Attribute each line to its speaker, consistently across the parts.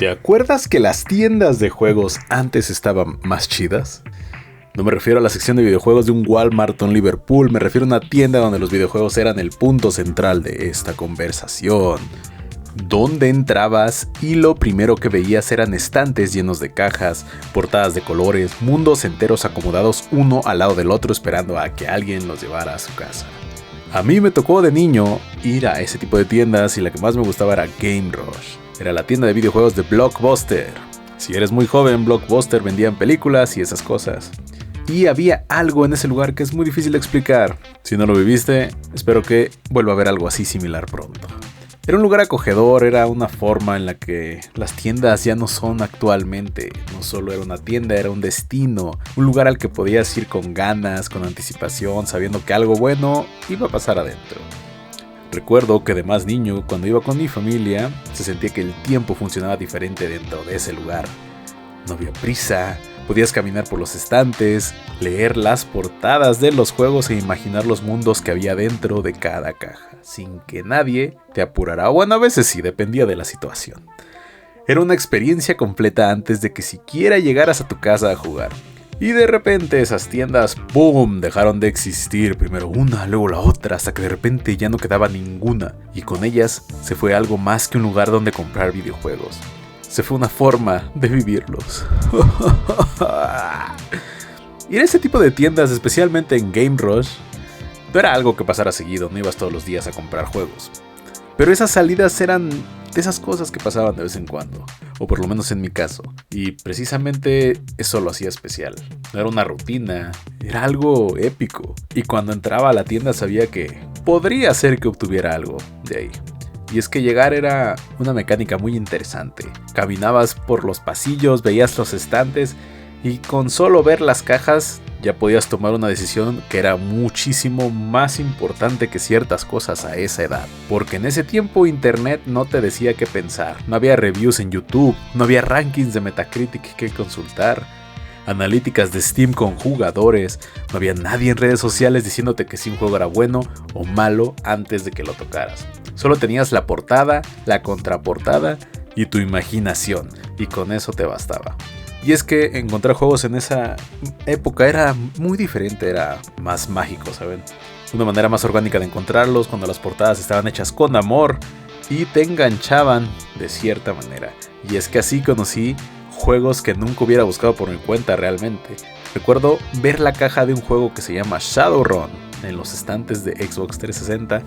Speaker 1: ¿Te acuerdas que las tiendas de juegos antes estaban más chidas? No me refiero a la sección de videojuegos de un Walmart o un Liverpool, me refiero a una tienda donde los videojuegos eran el punto central de esta conversación. Donde entrabas y lo primero que veías eran estantes llenos de cajas, portadas de colores, mundos enteros acomodados uno al lado del otro esperando a que alguien los llevara a su casa. A mí me tocó de niño ir a ese tipo de tiendas y la que más me gustaba era Game Rush. Era la tienda de videojuegos de Blockbuster. Si eres muy joven, Blockbuster vendían películas y esas cosas. Y había algo en ese lugar que es muy difícil de explicar. Si no lo viviste, espero que vuelva a ver algo así similar pronto. Era un lugar acogedor, era una forma en la que las tiendas ya no son actualmente. No solo era una tienda, era un destino, un lugar al que podías ir con ganas, con anticipación, sabiendo que algo bueno iba a pasar adentro. Recuerdo que de más niño, cuando iba con mi familia, se sentía que el tiempo funcionaba diferente dentro de ese lugar. No había prisa, podías caminar por los estantes, leer las portadas de los juegos e imaginar los mundos que había dentro de cada caja, sin que nadie te apurara. Bueno, a veces sí, dependía de la situación. Era una experiencia completa antes de que siquiera llegaras a tu casa a jugar. Y de repente esas tiendas, ¡boom!, dejaron de existir. Primero una, luego la otra, hasta que de repente ya no quedaba ninguna. Y con ellas se fue algo más que un lugar donde comprar videojuegos. Se fue una forma de vivirlos. Ir a ese tipo de tiendas, especialmente en Game Rush, no era algo que pasara seguido, no ibas todos los días a comprar juegos. Pero esas salidas eran de esas cosas que pasaban de vez en cuando, o por lo menos en mi caso. Y precisamente eso lo hacía especial. No era una rutina, era algo épico. Y cuando entraba a la tienda sabía que podría ser que obtuviera algo de ahí. Y es que llegar era una mecánica muy interesante. Caminabas por los pasillos, veías los estantes y con solo ver las cajas ya podías tomar una decisión que era muchísimo más importante que ciertas cosas a esa edad. Porque en ese tiempo internet no te decía qué pensar, no había reviews en YouTube, no había rankings de Metacritic que consultar, analíticas de Steam con jugadores, no había nadie en redes sociales diciéndote que si un juego era bueno o malo antes de que lo tocaras. Solo tenías la portada, la contraportada y tu imaginación, y con eso te bastaba. Y es que encontrar juegos en esa época era muy diferente, era más mágico, ¿saben? Una manera más orgánica de encontrarlos cuando las portadas estaban hechas con amor y te enganchaban de cierta manera. Y es que así conocí juegos que nunca hubiera buscado por mi cuenta realmente. Recuerdo ver la caja de un juego que se llama Shadowrun en los estantes de Xbox 360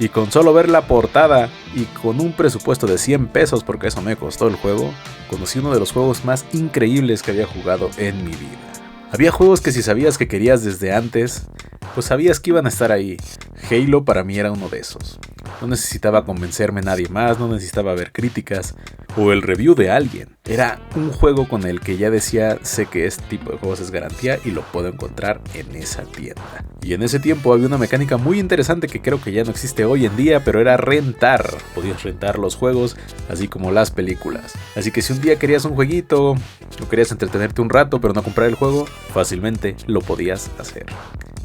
Speaker 1: y con solo ver la portada y con un presupuesto de 100 pesos, porque eso me costó el juego, conocí uno de los juegos más increíbles que había jugado en mi vida. Había juegos que si sabías que querías desde antes, pues sabías que iban a estar ahí. Halo para mí era uno de esos. No necesitaba convencerme nadie más, no necesitaba ver críticas o el review de alguien. Era un juego con el que ya decía, sé que este tipo de juegos es garantía y lo puedo encontrar en esa tienda. Y en ese tiempo había una mecánica muy interesante que creo que ya no existe hoy en día, pero era rentar. Podías rentar los juegos, así como las películas. Así que si un día querías un jueguito o querías entretenerte un rato pero no comprar el juego, fácilmente lo podías hacer.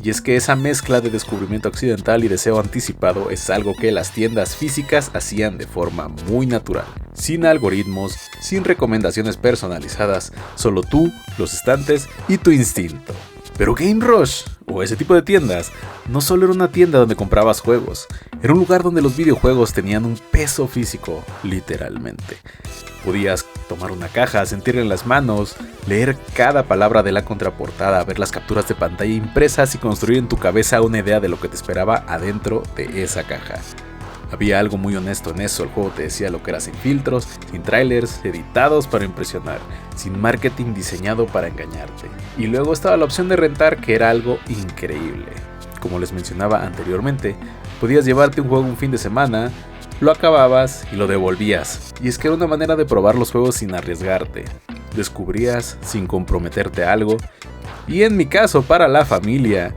Speaker 1: Y es que esa mezcla de descubrimiento occidental y deseo anticipado es algo que las tiendas físicas hacían de forma muy natural. Sin algoritmos, sin recomendaciones personalizadas, solo tú, los estantes y tu instinto. Pero Game Rush, o ese tipo de tiendas, no solo era una tienda donde comprabas juegos, era un lugar donde los videojuegos tenían un peso físico, literalmente. Podías tomar una caja, sentirla en las manos, leer cada palabra de la contraportada, ver las capturas de pantalla impresas y construir en tu cabeza una idea de lo que te esperaba adentro de esa caja. Había algo muy honesto en eso, el juego te decía lo que era sin filtros, sin trailers, editados para impresionar, sin marketing diseñado para engañarte. Y luego estaba la opción de rentar, que era algo increíble. Como les mencionaba anteriormente, podías llevarte un juego un fin de semana, lo acababas y lo devolvías. Y es que era una manera de probar los juegos sin arriesgarte. Descubrías sin comprometerte a algo. Y en mi caso, para la familia,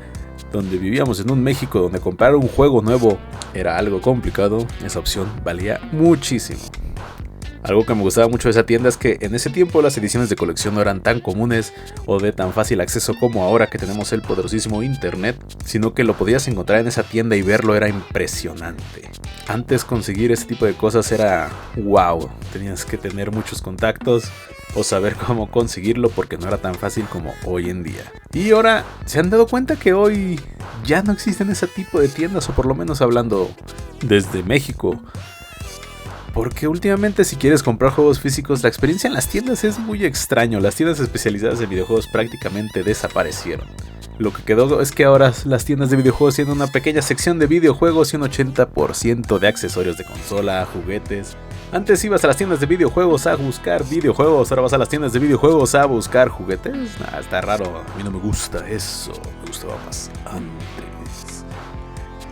Speaker 1: donde vivíamos en un México donde comprar un juego nuevo era algo complicado, esa opción valía muchísimo. Algo que me gustaba mucho de esa tienda es que en ese tiempo las ediciones de colección no eran tan comunes o de tan fácil acceso como ahora que tenemos el poderosísimo internet, sino que lo podías encontrar en esa tienda y verlo era impresionante. Antes conseguir ese tipo de cosas era wow, tenías que tener muchos contactos o saber cómo conseguirlo porque no era tan fácil como hoy en día. Y ahora, ¿se han dado cuenta que hoy ya no existen ese tipo de tiendas, o por lo menos hablando desde México? Porque últimamente si quieres comprar juegos físicos, la experiencia en las tiendas es muy extraño. Las tiendas especializadas en videojuegos prácticamente desaparecieron. Lo que quedó es que ahora las tiendas de videojuegos tienen una pequeña sección de videojuegos y un 80% de accesorios de consola, juguetes. Antes ibas a las tiendas de videojuegos a buscar videojuegos, ahora vas a las tiendas de videojuegos a buscar juguetes. Nah, está raro, a mí no me gusta eso, me gustaba más antes.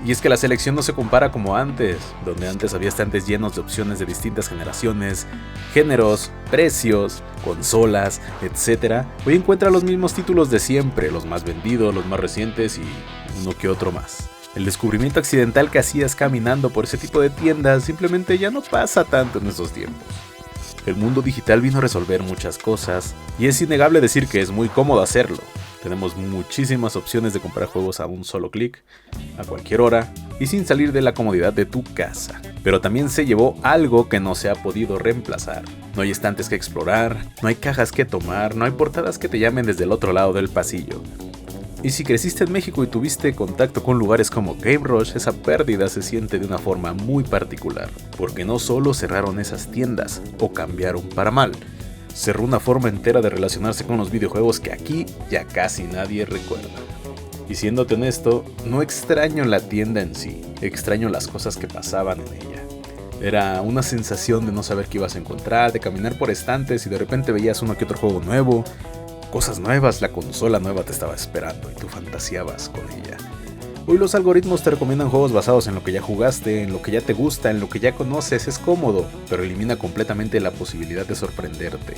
Speaker 1: Y es que la selección no se compara como antes, donde antes había estantes llenos de opciones de distintas generaciones, géneros, precios, consolas, etc. Hoy encuentra los mismos títulos de siempre, los más vendidos, los más recientes y uno que otro más. El descubrimiento accidental que hacías caminando por ese tipo de tiendas simplemente ya no pasa tanto en estos tiempos. El mundo digital vino a resolver muchas cosas, y es innegable decir que es muy cómodo hacerlo. Tenemos muchísimas opciones de comprar juegos a un solo clic, a cualquier hora y sin salir de la comodidad de tu casa. Pero también se llevó algo que no se ha podido reemplazar. No hay estantes que explorar, no hay cajas que tomar, no hay portadas que te llamen desde el otro lado del pasillo. Y si creciste en México y tuviste contacto con lugares como Game Rush, esa pérdida se siente de una forma muy particular, porque no solo cerraron esas tiendas o cambiaron para mal, cerró una forma entera de relacionarse con los videojuegos que aquí ya casi nadie recuerda. Y siéndote honesto, no extraño la tienda en sí, extraño las cosas que pasaban en ella. Era una sensación de no saber qué ibas a encontrar, de caminar por estantes y de repente veías uno que otro juego nuevo, cosas nuevas, la consola nueva te estaba esperando y tú fantaseabas con ella. Hoy los algoritmos te recomiendan juegos basados en lo que ya jugaste, en lo que ya te gusta, en lo que ya conoces, es cómodo, pero elimina completamente la posibilidad de sorprenderte.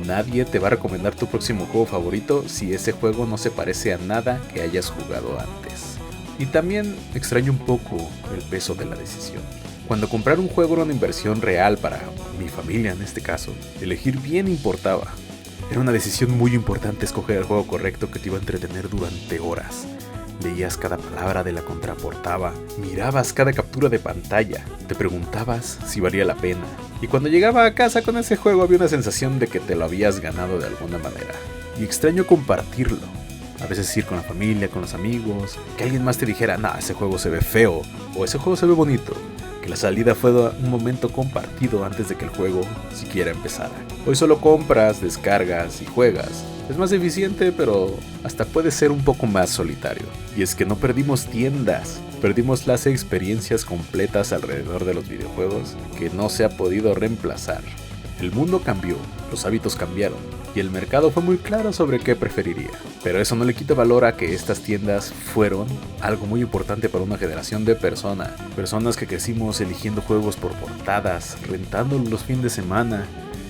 Speaker 1: Nadie te va a recomendar tu próximo juego favorito si ese juego no se parece a nada que hayas jugado antes. Y también extraño un poco el peso de la decisión. Cuando comprar un juego era una inversión real para mi familia en este caso, elegir bien importaba. Era una decisión muy importante escoger el juego correcto que te iba a entretener durante horas. Leías cada palabra de la contraportada, mirabas cada captura de pantalla, te preguntabas si valía la pena. Y cuando llegaba a casa con ese juego había una sensación de que te lo habías ganado de alguna manera. Y extraño compartirlo. A veces ir con la familia, con los amigos, que alguien más te dijera, nah, ese juego se ve feo, o ese juego se ve bonito. Que la salida fuera un momento compartido antes de que el juego siquiera empezara. Hoy solo compras, descargas y juegas. Es más eficiente, pero hasta puede ser un poco más solitario. Y es que no perdimos tiendas, perdimos las experiencias completas alrededor de los videojuegos que no se ha podido reemplazar. El mundo cambió, los hábitos cambiaron, y el mercado fue muy claro sobre qué preferiría. Pero eso no le quita valor a que estas tiendas fueron algo muy importante para una generación de personas que crecimos eligiendo juegos por portadas, rentándolos los fines de semana,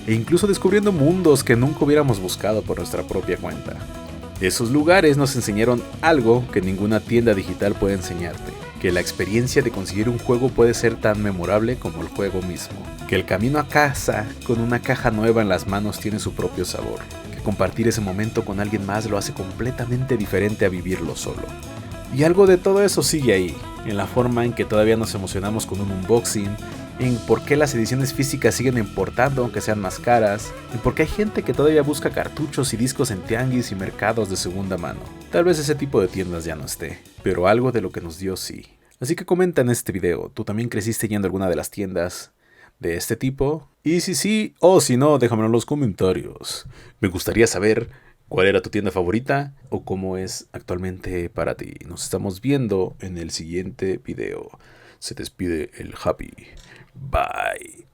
Speaker 1: e incluso descubriendo mundos que nunca hubiéramos buscado por nuestra propia cuenta. Esos lugares nos enseñaron algo que ninguna tienda digital puede enseñarte, que la experiencia de conseguir un juego puede ser tan memorable como el juego mismo, que el camino a casa con una caja nueva en las manos tiene su propio sabor, que compartir ese momento con alguien más lo hace completamente diferente a vivirlo solo. Y algo de todo eso sigue ahí, en la forma en que todavía nos emocionamos con un unboxing, en por qué las ediciones físicas siguen importando aunque sean más caras, en por qué hay gente que todavía busca cartuchos y discos en tianguis y mercados de segunda mano. Tal vez ese tipo de tiendas ya no esté, pero algo de lo que nos dio sí. Así que comenta en este video, ¿tú también creciste yendo a alguna de las tiendas de este tipo? Y si sí o si no, déjamelo en los comentarios. Me gustaría saber cuál era tu tienda favorita o cómo es actualmente para ti. Nos estamos viendo en el siguiente video. Se despide el Happy. Bye.